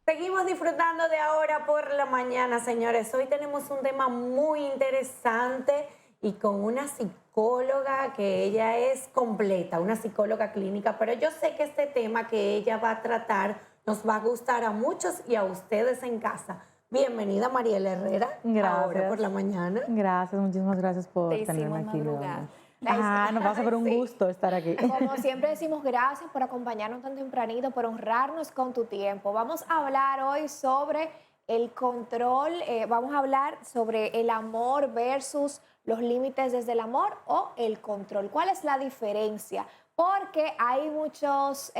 Seguimos disfrutando de Ahora por la Mañana, señores. Hoy tenemos un tema muy interesante y con una psicóloga que ella es completa, una psicóloga clínica, pero yo sé que este tema que ella va a tratar nos va a gustar a muchos y a ustedes en casa. Bienvenida, Mariela Herrera, Ahora por Gracias. la Mañana. Gracias, muchísimas gracias Te por tenerme hicimos aquí madrugar. nuevamente. Ajá, nos pasa por un Sí. gusto estar aquí. Como siempre decimos, gracias por acompañarnos tan tempranito, por honrarnos con tu tiempo. Vamos a hablar hoy sobre el control, vamos a hablar sobre el amor versus los límites desde el amor o el control. ¿Cuál es la diferencia? Porque hay muchas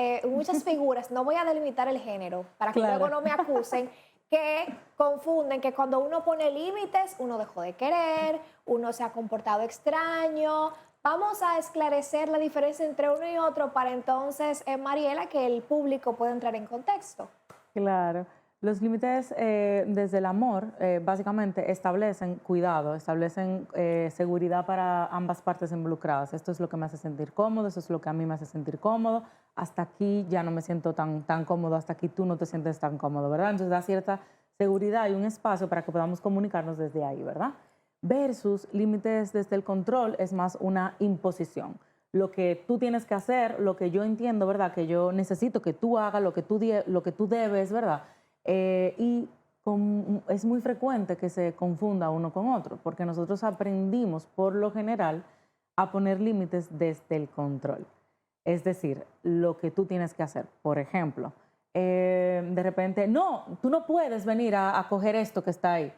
figuras, no voy a delimitar el género para que luego Claro. no me acusen, que confunden que cuando uno pone límites, uno dejó de querer, uno se ha comportado extraño. Vamos a esclarecer la diferencia entre uno y otro para entonces, Mariela, que el público pueda entrar en contexto. Claro. Los límites desde el amor básicamente establecen cuidado, establecen seguridad para ambas partes involucradas. Esto es lo que me hace sentir cómodo, eso es lo que a mí me hace sentir cómodo. Hasta aquí ya no me siento tan cómodo, hasta aquí tú no te sientes tan cómodo, ¿verdad? Entonces da cierta seguridad y un espacio para que podamos comunicarnos desde ahí, ¿verdad? Versus límites desde el control es más una imposición. Lo que tú tienes que hacer, lo que yo entiendo, ¿verdad? Que yo necesito que tú hagas, lo que tú debes, ¿verdad? Es muy frecuente que se confunda uno con otro, porque nosotros aprendimos por lo general a poner límites desde el control. Es decir, lo que tú tienes que hacer. Por ejemplo, de repente, no, tú no puedes venir a coger esto que está ahí.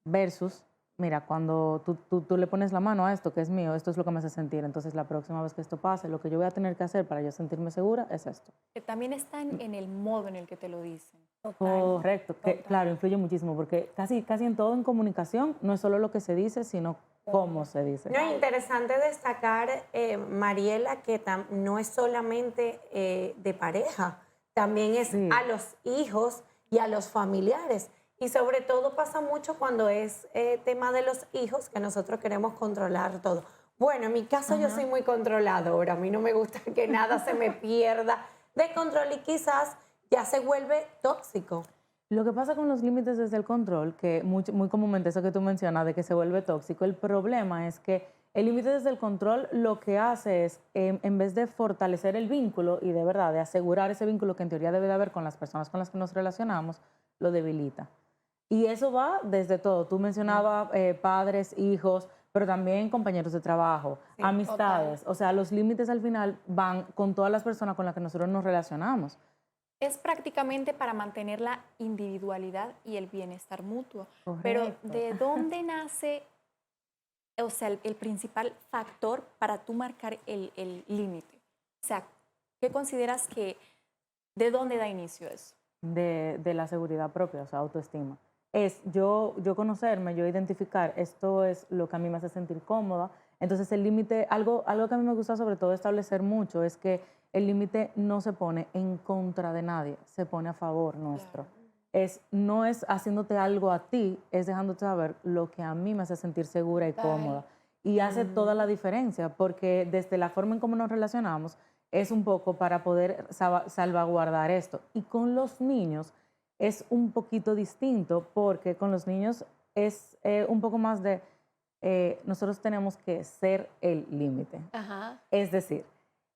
Versus, mira, cuando tú le pones la mano a esto que es mío, esto es lo que me hace sentir. Entonces, la próxima vez que esto pase, lo que yo voy a tener que hacer para yo sentirme segura es esto. Que también está en el modo en el que te lo dicen. Correcto, que Total. claro, influye muchísimo, porque casi en todo en comunicación no es solo lo que se dice, sino cómo se dice. No, es interesante destacar, Mariela, que no es solamente de pareja, también es Sí. a los hijos y a los familiares. Y sobre todo pasa mucho cuando es tema de los hijos, que nosotros queremos controlar todo. Bueno, en mi caso yo soy muy controladora, a mí no me gusta que nada se me pierda de control y quizás ya se vuelve tóxico. Lo que pasa con los límites desde el control, que muy comúnmente eso que tú mencionas de que se vuelve tóxico, el problema es que el límite desde el control lo que hace es, en vez de fortalecer el vínculo y de verdad de asegurar ese vínculo que en teoría debe de haber con las personas con las que nos relacionamos, lo debilita. Y eso va desde todo. Tú mencionabas padres, hijos, pero también compañeros de trabajo, Sí, amistades. O sea, los límites al final van con todas las personas con las que nosotros nos relacionamos. Es prácticamente para mantener la individualidad y el bienestar mutuo. Pero Correcto. ¿de dónde nace, o sea, el principal factor para tú marcar el límite? O sea, ¿qué consideras que, de dónde da inicio eso? De la seguridad propia, o sea, autoestima. Es yo conocerme, yo identificar, esto es lo que a mí me hace sentir cómoda. Entonces el límite, algo que a mí me gusta sobre todo establecer mucho es que el límite no se pone en contra de nadie, se pone a favor nuestro. No es haciéndote algo a ti, es dejándote saber lo que a mí me hace sentir segura y cómoda. Y hace toda la diferencia, porque desde la forma en cómo nos relacionamos, es un poco para poder salvaguardar esto. Y con los niños es un poquito distinto, porque con los niños es un poco más de nosotros tenemos que ser el límite. Ajá. Es decir,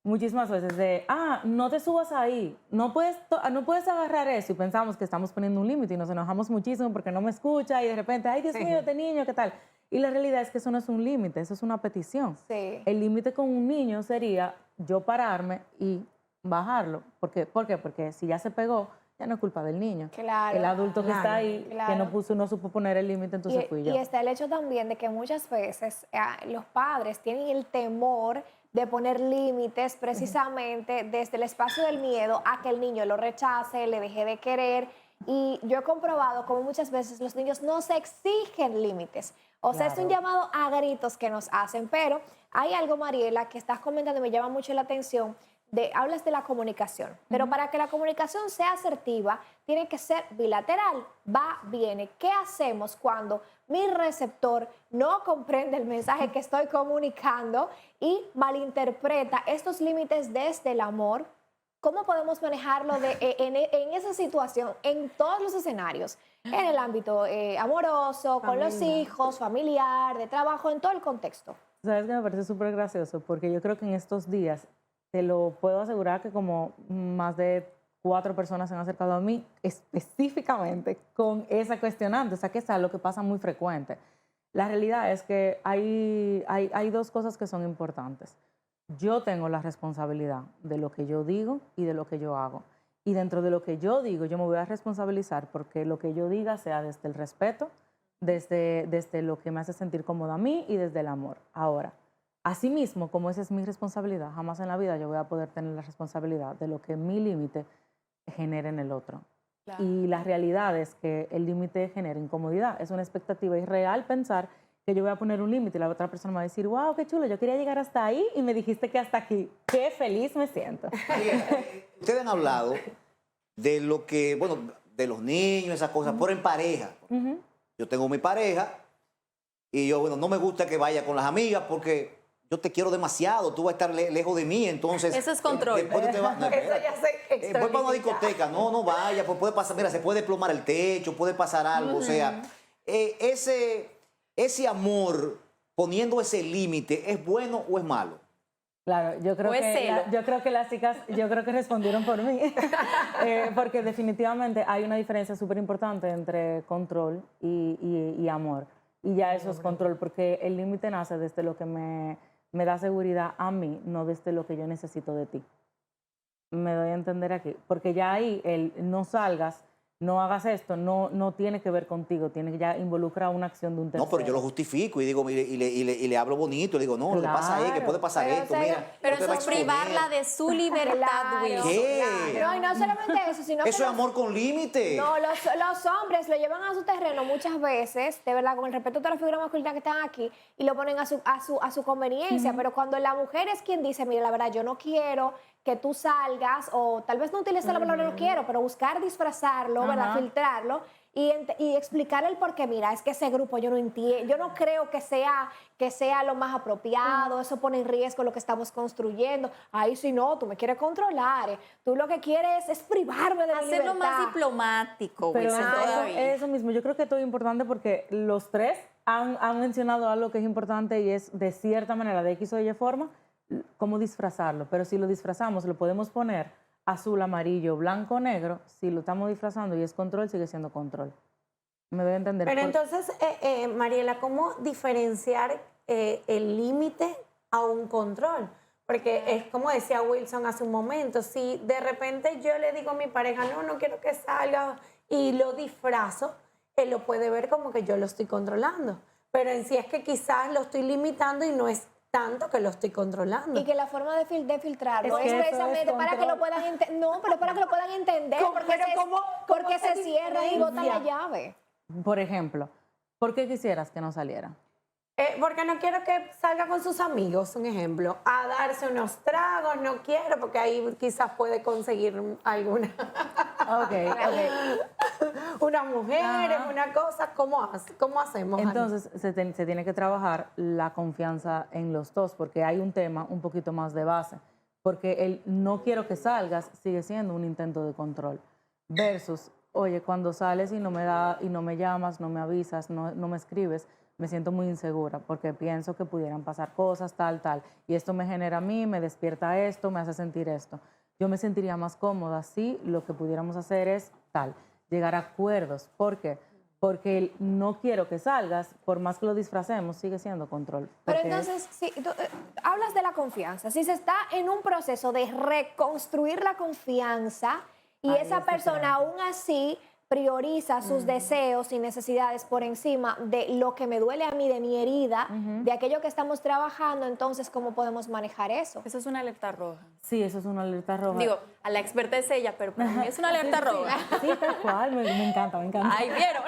muchísimas veces no te subas ahí, no puedes agarrar eso, y pensamos que estamos poniendo un límite y nos enojamos muchísimo porque no me escucha y de repente, ay Dios mío, este niño, ¿qué tal? Y la realidad es que eso no es un límite, eso es una petición. Sí. El límite con un niño sería yo pararme y bajarlo. ¿Por qué? Porque si ya se pegó, ya no es culpa del niño. Claro. El adulto que Claro, está ahí, claro. que no supo poner el límite, entonces fui yo. Y está el hecho también de que muchas veces los padres tienen el temor de poner límites precisamente desde el espacio del miedo a que el niño lo rechace, le deje de querer. Y yo he comprobado como muchas veces los niños no se exigen límites. O sea, es un Claro. llamado a gritos que nos hacen. Pero hay algo, Mariela, que estás comentando y me llama mucho la atención. Hablas de la comunicación, pero para que la comunicación sea asertiva, tiene que ser bilateral, va, viene. ¿Qué hacemos cuando mi receptor no comprende el mensaje que estoy comunicando y malinterpreta estos límites desde el amor ¿cómo podemos manejarlo en esa situación, en todos los escenarios? En el ámbito amoroso, con los hijos, familiar, de trabajo, en todo el contexto. ¿Sabes qué me parece súper gracioso? Porque yo creo que en estos días, te lo puedo asegurar que como más de 4 personas se han acercado a mí específicamente con esa cuestionante, o sea que es algo que pasa muy frecuente. La realidad es que hay 2 cosas que son importantes. Yo tengo la responsabilidad de lo que yo digo y de lo que yo hago. Y dentro de lo que yo digo, yo me voy a responsabilizar porque lo que yo diga sea desde el respeto, desde lo que me hace sentir cómoda a mí y desde el amor. Ahora, asimismo, como esa es mi responsabilidad, jamás en la vida yo voy a poder tener la responsabilidad de lo que mi límite genere en el otro. Claro. Y la realidad es que el límite genera incomodidad. Es una expectativa irreal pensar que yo voy a poner un límite y la otra persona me va a decir, wow, qué chulo, yo quería llegar hasta ahí y me dijiste que hasta aquí. Qué feliz me siento. Ustedes han hablado de lo que, bueno, de los niños, esas cosas, pero en pareja. Yo tengo mi pareja y yo, bueno, no me gusta que vaya con las amigas porque yo te quiero demasiado, tú vas a estar lejos de mí, entonces... Eso es control. Después tú te vas... No, Eso ya se voy para una discoteca, no vaya, pues puede pasar, mira, se puede desplomar el techo, puede pasar algo, o sea, ese amor poniendo ese límite, ¿es bueno o es malo? Claro, yo creo, O es celo. yo creo que las chicas, yo creo que respondieron por mí, porque definitivamente hay una diferencia súper importante entre control y amor. Y ya eso es control, porque el límite nace desde lo que me da seguridad a mí, no desde lo que yo necesito de ti. Me doy a entender aquí, porque ya ahí el no salgas, no hagas esto, no tiene que ver contigo, tiene que ya involucrar una acción de un tercero. No, pero yo lo justifico y digo, y le hablo bonito, le digo, no, lo que pasa es que puede pasar Pero, esto, o sea, mira. Pero no te eso va a es exponer. privarla de su libertad, Claro, Wilson. ¿Qué? No, y no solamente eso, sino Eso que es amor con límite. no, los hombres lo llevan a su terreno muchas veces, de verdad, con el respeto a todas las figuras masculinas que están aquí, y lo ponen a su conveniencia. Pero cuando la mujer es quien dice, mira, la verdad, yo no quiero que tú salgas, o tal vez no utilice la palabra no quiero, pero buscar disfrazarlo, ¿verdad? Filtrarlo y explicar el por qué. Mira, es que ese grupo yo no entiendo, yo no creo que sea lo más apropiado, eso pone en riesgo lo que estamos construyendo. Ahí sí no, tú me quieres controlar, tú lo que quieres es privarme de mi Hacerlo libertad. más diplomático, Pero Wilson, todavía. eso mismo, yo creo que todo es importante porque los 3 han mencionado algo que es importante y es de cierta manera, de X o Y forma, cómo disfrazarlo. Pero si lo disfrazamos, lo podemos poner azul, amarillo, blanco, negro. Si lo estamos disfrazando y es control, sigue siendo control. Me doy a entender. Pero entonces, Mariela, ¿cómo diferenciar el límite a un control? Porque es como decía Wilson hace un momento, si de repente yo le digo a mi pareja, no quiero que salga y lo disfrazo, él lo puede ver como que yo lo estoy controlando. Pero en sí es que quizás lo estoy limitando y no es tanto que lo estoy controlando. Y que la forma de filtrarlo Es es que eso precisamente es para que lo puedan entender. No, pero para que lo puedan entender. ¿Cómo? Porque Pero se, ¿cómo porque se se cierra y botan la diferencia? llave. Por ejemplo, ¿por qué quisieras que no saliera? Porque no quiero que salga con sus amigos, un ejemplo, a darse unos tragos, no quiero, porque ahí quizás puede conseguir alguna, unas mujeres, Ajá. una cosa, ¿cómo hacemos? Ani? Entonces, se tiene que trabajar la confianza en los 2, porque hay un tema un poquito más de base. Porque el no quiero que salgas sigue siendo un intento de control. Versus, oye, cuando sales y no me llamas, no me avisas, no me escribes, me siento muy insegura porque pienso que pudieran pasar cosas, tal. Y esto me genera a mí, me despierta esto, me hace sentir esto. Yo me sentiría más cómoda si lo que pudiéramos hacer es tal, llegar a acuerdos. ¿Por qué? Porque el no quiero que salgas, por más que lo disfracemos, sigue siendo control. Pero Porque entonces, si hablas de la confianza, si se está en un proceso de reconstruir la confianza y Ahí esa es persona diferente. aún así prioriza sus deseos y necesidades por encima de lo que me duele a mí, de mi herida, de aquello que estamos trabajando, entonces, ¿cómo podemos manejar eso? Eso es una alerta roja. sí, eso es una alerta roja. Digo, a la experta es ella, pero para mí es una alerta roja. Sí, tal cual, me encanta. Ay, ¿vieron?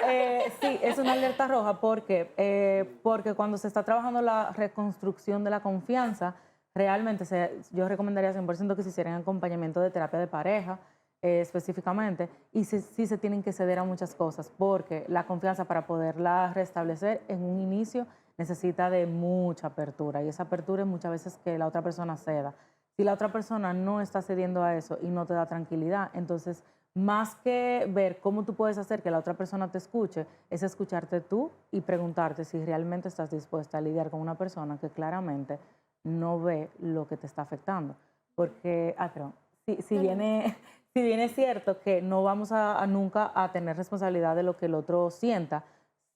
Sí, es una alerta roja porque cuando se está trabajando la reconstrucción de la confianza, realmente yo recomendaría 100% que se hicieran acompañamiento de terapia de pareja, específicamente, y sí se tienen que ceder a muchas cosas, porque la confianza para poderla restablecer en un inicio necesita de mucha apertura, y esa apertura es muchas veces que la otra persona ceda. Si la otra persona no está cediendo a eso y no te da tranquilidad, entonces más que ver cómo tú puedes hacer que la otra persona te escuche, es escucharte tú y preguntarte si realmente estás dispuesta a lidiar con una persona que claramente no ve lo que te está afectando. Porque, perdón, si bien es cierto que no vamos a nunca a tener responsabilidad de lo que el otro sienta,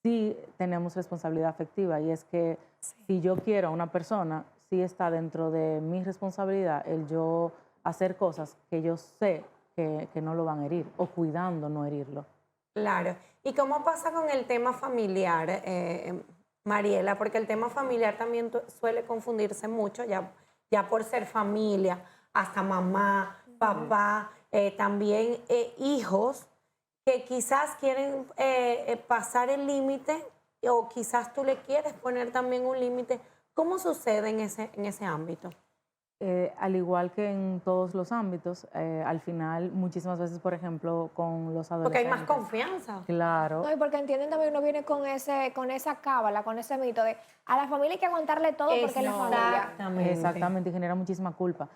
sí tenemos responsabilidad afectiva, y es que si yo quiero a una persona, sí está dentro de mi responsabilidad el yo hacer cosas que yo sé que no lo van a herir, o cuidando no herirlo. Claro. ¿Y cómo pasa con el tema familiar, Mariela? Porque el tema familiar también suele confundirse mucho, ya por ser familia, hasta mamá, papá, también hijos que quizás quieren pasar el límite, o quizás tú le quieres poner también un límite. ¿Cómo sucede en ese ámbito? Al igual que en todos los ámbitos, al final muchísimas veces, por ejemplo, con los Porque hay adolescentes. más confianza. Claro. No, y porque entienden también, uno viene con esa cábala, con ese mito de a la familia hay que aguantarle todo porque es la familia. Exactamente, y genera muchísima culpa.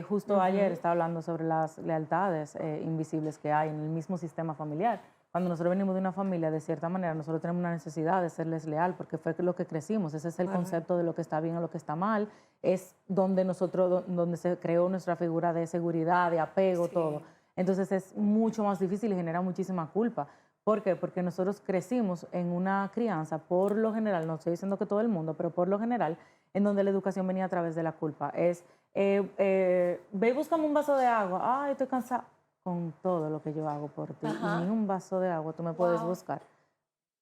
Justo ayer estaba hablando sobre las lealtades invisibles que hay en el mismo sistema familiar. Cuando nosotros venimos de una familia, de cierta manera, nosotros tenemos una necesidad de serles leal, porque fue lo que crecimos. Ese es el concepto de lo que está bien o lo que está mal. Es donde se creó nuestra figura de seguridad, de apego, todo. Entonces es mucho más difícil y genera muchísima culpa. ¿Por qué? Porque nosotros crecimos en una crianza, por lo general, no estoy diciendo que todo el mundo, pero por lo general, en donde la educación venía a través de la culpa. Es, ve y búscame un vaso de agua. Ay, estoy cansada. Con todo lo que yo hago por ti. Y ni un vaso de agua tú me puedes buscar.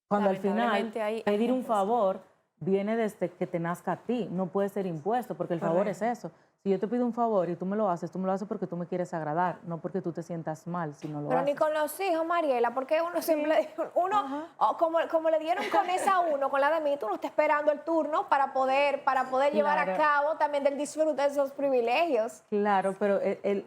Cuando al final pedir un favor viene desde que te nazca a ti, no puede ser impuesto, porque el favor es eso. Si yo te pido un favor y tú me lo haces porque tú me quieres agradar, no porque tú te sientas mal si no lo Pero haces. ni con los hijos, Mariela, porque uno siempre, como le dieron con esa uno, con la de mí, tú no estás esperando el turno para poder llevar a cabo también del disfrute de esos privilegios. Claro, pero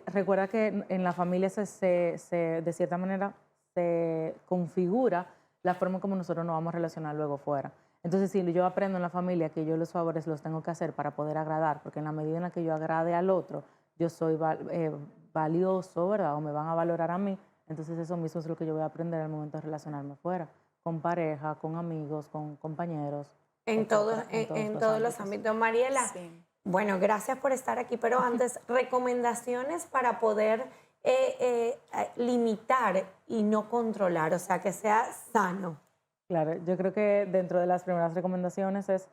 recuerda que en la familia de cierta manera se configura la forma como nosotros nos vamos a relacionar luego fuera. Entonces, si yo aprendo en la familia que yo los favores los tengo que hacer para poder agradar, porque en la medida en la que yo agrade al otro, yo soy valioso, ¿verdad? O me van a valorar a mí, entonces eso mismo es lo que yo voy a aprender al momento de relacionarme fuera, con pareja, con amigos, con compañeros. En todos los ámbitos. Mariela, bueno, gracias por estar aquí, pero antes, recomendaciones para poder limitar y no controlar, o sea, que sea sano. Claro, yo creo que dentro de las primeras recomendaciones es,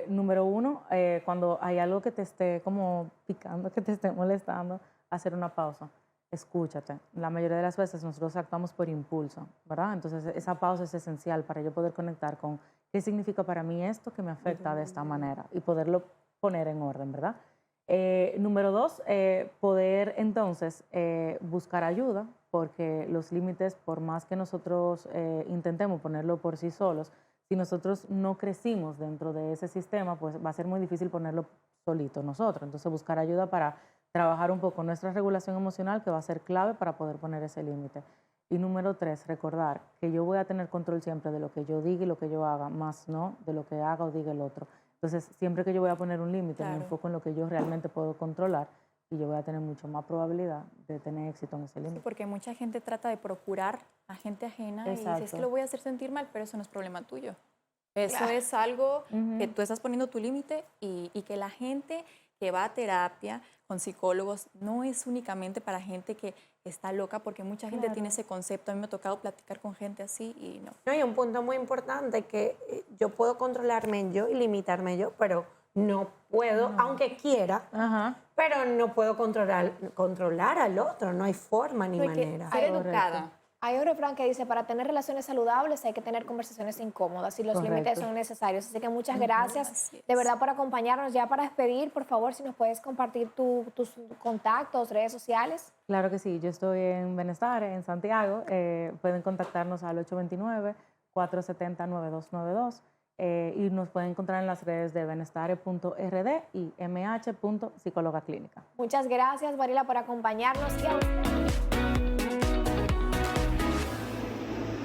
número uno, cuando hay algo que te esté como picando, que te esté molestando, hacer una pausa. Escúchate. La mayoría de las veces nosotros actuamos por impulso, ¿verdad? Entonces esa pausa es esencial para yo poder conectar con qué significa para mí esto que me afecta de esta manera y poderlo poner en orden, ¿verdad? Número dos, poder entonces buscar ayuda, porque los límites, por más que nosotros intentemos ponerlo por sí solos, si nosotros no crecimos dentro de ese sistema, pues va a ser muy difícil ponerlo solito nosotros. Entonces buscar ayuda para trabajar un poco nuestra regulación emocional, que va a ser clave para poder poner ese límite. Y número tres, recordar que yo voy a tener control siempre de lo que yo diga y lo que yo haga, más no de lo que haga o diga el otro. Entonces, siempre que yo voy a poner un límite, me enfoco en lo que yo realmente puedo controlar, y yo voy a tener mucho más probabilidad de tener éxito en ese límite. Sí, porque mucha gente trata de procurar a gente ajena y dice, es que lo voy a hacer sentir mal, pero eso no es problema tuyo. Eso es algo que tú estás poniendo tu límite, y que la gente que va a terapia con psicólogos no es únicamente para gente que está loca, porque mucha gente tiene ese concepto. A mí me ha tocado platicar con gente así y no. No, y un punto muy importante, que yo puedo controlarme yo y limitarme yo, pero no puedo, aunque quiera, pero no puedo controlar al otro, no hay forma ni manera. Ser educada. Hay un refrán que dice, para tener relaciones saludables hay que tener conversaciones incómodas y los límites son necesarios. Así que muchas gracias de verdad por acompañarnos. Ya para despedir, por favor, si nos puedes compartir tus contactos, redes sociales. Claro que sí, yo estoy en Benestar, en Santiago. Pueden contactarnos al 829-470-9292 y nos pueden encontrar en las redes de benestare.rd y mh.psicóloga clínica. Muchas gracias, Mariela, por acompañarnos. Y a